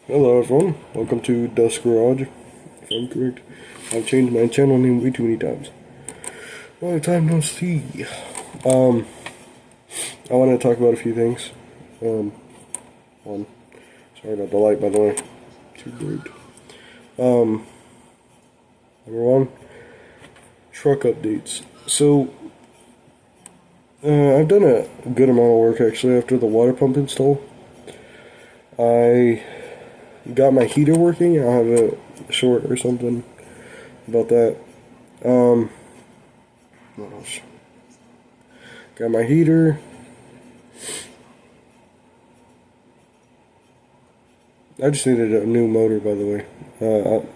Hello everyone, welcome to Dusk Garage. If I'm correct, I've changed my channel name way too many times. Long time no see. I wanted to talk about a few things. One, sorry about the light by the way, too bright. Number one, truck updates. So, I've done a good amount of work actually after the water pump install. I got my heater working. I'll have a short or something about that. What else? Got my heater. I just needed a new motor, by the way. The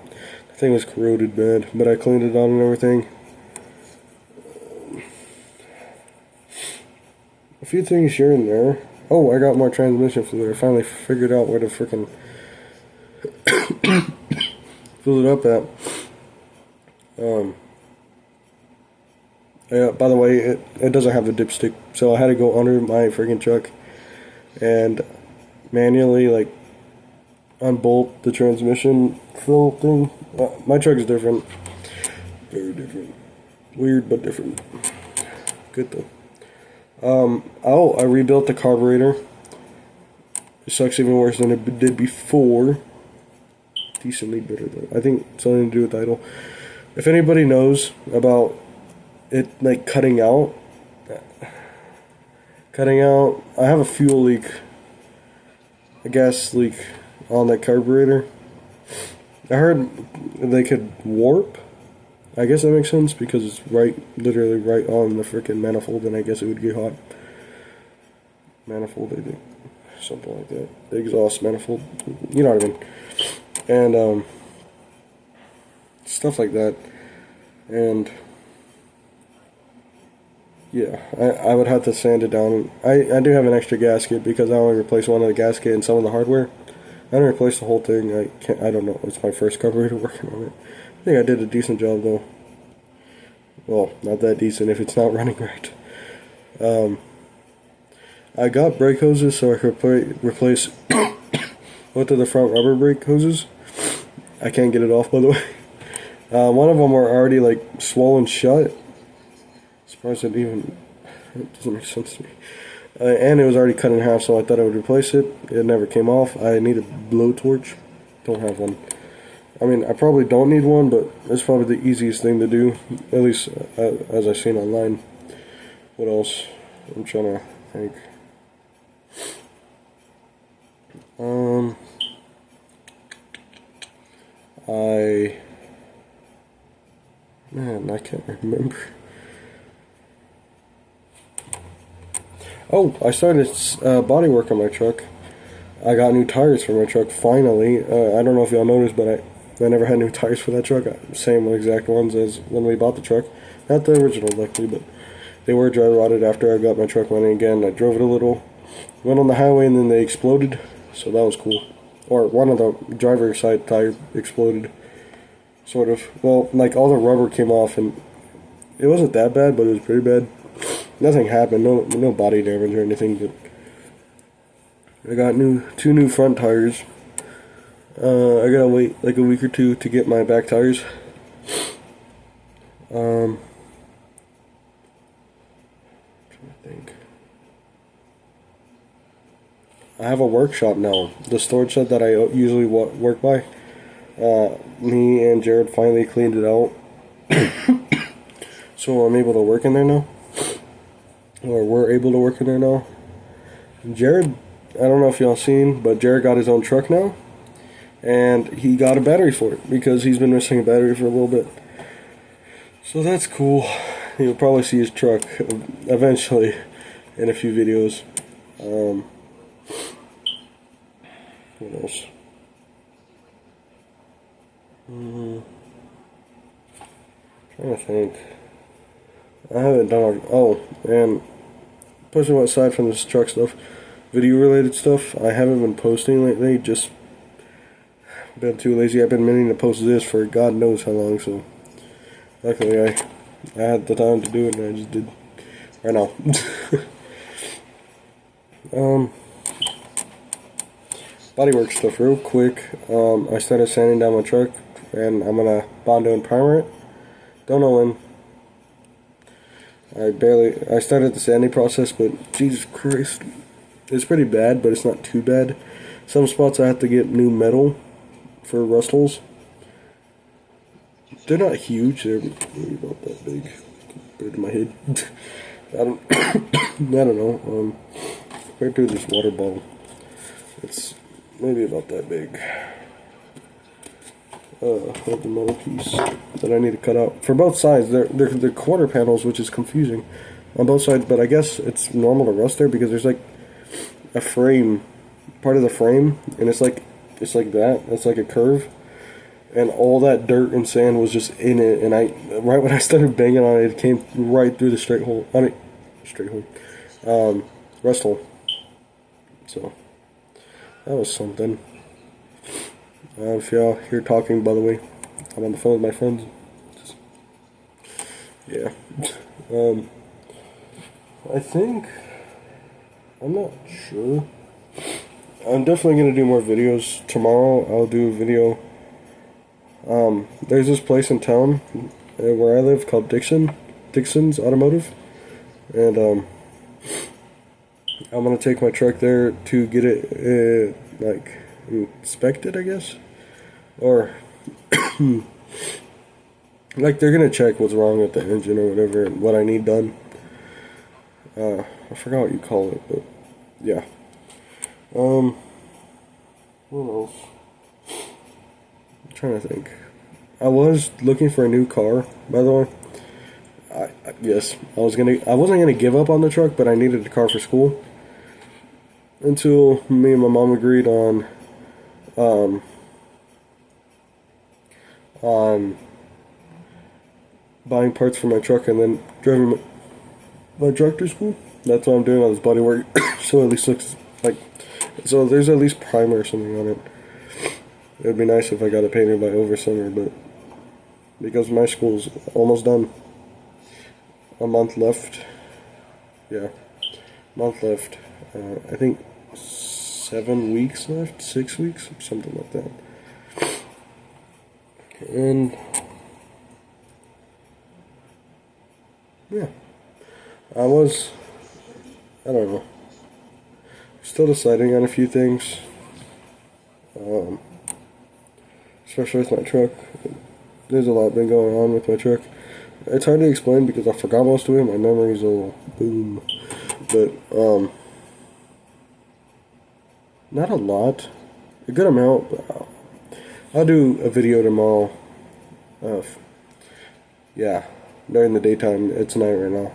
thing was corroded bad, but I cleaned it out and everything. A few things here and there. Oh, I got more transmission fluid. I finally figured out where to freaking fill it up at. Yeah, by the way, it doesn't have a dipstick, so I had to go under my freaking truck and manually like unbolt the transmission fill thing. My truck is different, very different, weird but different. Good though. Oh, I rebuilt the carburetor. It sucks even worse than it did before. Decently better though. I think something to do with the idle. If anybody knows about it, like cutting out, I have a fuel leak, a gas leak on that carburetor. I heard they could warp. I guess that makes sense because it's literally right on the freaking manifold, and I guess it would get hot. Manifold, I think, something like that. The exhaust manifold, you know what I mean. And stuff like that. And yeah, I would have to sand it down. I do have an extra gasket because I only replaced one of the gasket and some of the hardware. I didn't replace the whole thing. I don't know. It's my first carburetor working on it. I think I did a decent job though. Well, not that decent if it's not running right. I got brake hoses so I could replace both of the front rubber brake hoses. I can't get it off, by the way. One of them were already like swollen shut. Surprised it doesn't make sense to me. And it was already cut in half, so I thought I would replace it. It never came off. I need a blowtorch. Don't have one. I mean, I probably don't need one, but it's probably the easiest thing to do, at least as I've seen online. What else? I'm trying to think. I can't remember. Oh, I started body work on my truck. I got new tires for my truck, finally. I don't know if y'all noticed, but I never had new tires for that truck. Same exact ones as when we bought the truck. Not the original, luckily, but they were dry rotted after I got my truck running again. I drove it a little, went on the highway, and then they exploded, so that was cool. Or one of the driver's side tires exploded, sort of. Well, like all the rubber came off, and it wasn't that bad, but it was pretty bad. Nothing happened, no body damage or anything, but I got two new front tires. I gotta wait like a week or two to get my back tires. I'm trying to think. I have a workshop now. The storage shed that I usually work by. Me and Jared finally cleaned it out, so I'm able to work in there now. Or we're able to work in there now. Jared, I don't know if y'all seen, but Jared got his own truck now, and he got a battery for it because he's been missing a battery for a little bit. So that's cool. You'll probably see his truck eventually in a few videos. What else? Trying to think. I haven't done. Oh, and pushing aside from this truck stuff, video related stuff, I haven't been posting lately. Just been too lazy. I've been meaning to post this for God knows how long. So luckily, I had the time to do it, and I just did right now. bodywork stuff real quick. I started sanding down my truck, and I'm gonna Bondo and primer it. Don't know when. I started the sanding process, but Jesus Christ, it's pretty bad, but it's not too bad. Some spots I have to get new metal for rust holes. They're not huge, they're maybe about that big compared to my head. I don't know. Compared to this water bottle, it's maybe about that big. Hold the metal piece that I need to cut out for both sides. They're quarter panels, which is confusing on both sides. But I guess it's normal to rust there because there's like a frame, part of the frame, and it's like that. It's like a curve, and all that dirt and sand was just in it. And right when I started banging on it, it came right through the straight hole. Rust hole. So that was something. If y'all hear talking, by the way, I'm on the phone with my friends. Yeah. I think, I'm not sure. I'm definitely going to do more videos. Tomorrow I'll do a video. There's this place in town where I live called Dixon's Automotive. And I'm going to take my truck there to get it, like, inspected, I guess. Or like they're gonna check what's wrong with the engine or whatever and what I need done. I forgot what you call it, but yeah. What else? I'm trying to think. I was looking for a new car, by the way. Yes, I wasn't gonna give up on the truck, but I needed a car for school. Until me and my mom agreed on buying parts for my truck and then driving my truck to school. That's what I'm doing on this bodywork. So at least looks like, so there's at least primer or something on it. It'd be nice if I got it painted by over summer, but because my school's almost done, a month left. Yeah, month left. I think 7 weeks left, 6 weeks, something like that. And yeah, I don't know, still deciding on a few things, especially with my truck. There's a lot been going on with my truck. It's hard to explain because I forgot most of it. My memory's a little boom, but not a lot, a good amount. But I'll do a video tomorrow. Yeah, during the daytime. It's night right now.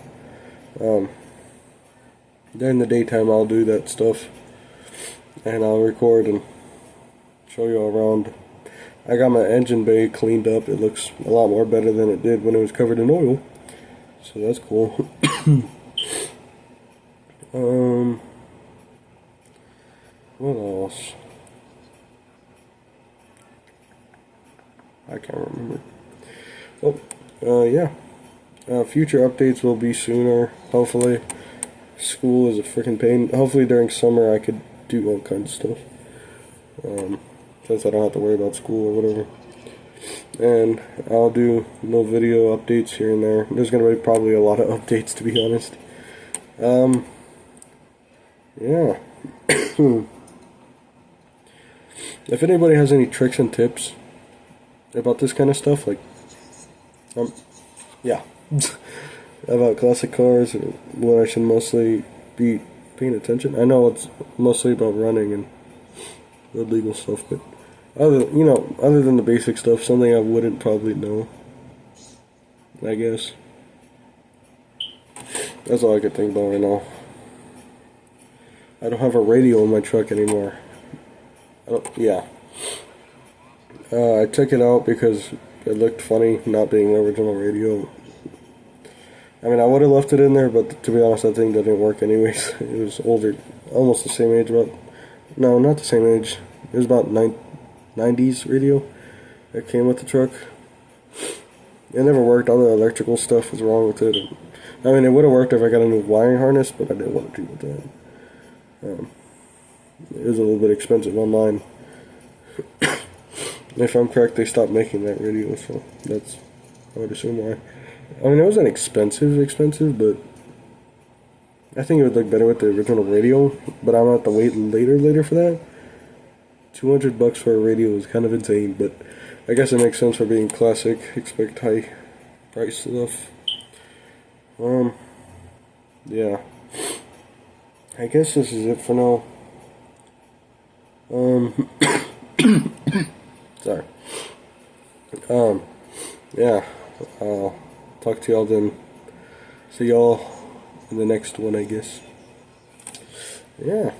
During the daytime, I'll do that stuff, and I'll record and show you all around. I got my engine bay cleaned up. It looks a lot more better than it did when it was covered in oil, so that's cool. What else? I can't remember. Oh, yeah. Future updates will be sooner, hopefully. School is a freaking pain. Hopefully during summer I could do all kinds of stuff. Since I don't have to worry about school or whatever. And I'll do no video updates here and there. There's going to be probably a lot of updates, to be honest. Yeah. If anybody has any tricks and tips about this kind of stuff, like, yeah, about classic cars, or what I should mostly be paying attention. I know it's mostly about running and the legal stuff, but other than the basic stuff, something I wouldn't probably know, I guess. That's all I could think about right now. I don't have a radio in my truck anymore. Yeah. I took it out because it looked funny not being the original radio. I mean, I would have left it in there, but to be honest, that thing didn't work anyways. It was older, almost the same age, no, not the same age. It was about 90s radio that came with the truck. It never worked. All the electrical stuff was wrong with it. I mean, it would have worked if I got a new wiring harness, but I didn't want to do with that. It was a little bit expensive online. If I'm correct, they stopped making that radio, so that's, I would assume why. I mean, it wasn't expensive, but I think it would look better with the original radio, but I'm gonna have to wait later for that. $200 for a radio is kind of insane, but I guess it makes sense for being classic. Expect high price stuff. Yeah. I guess this is it for now. Sorry. Yeah. I'll talk to y'all then. See y'all in the next one, I guess. Yeah.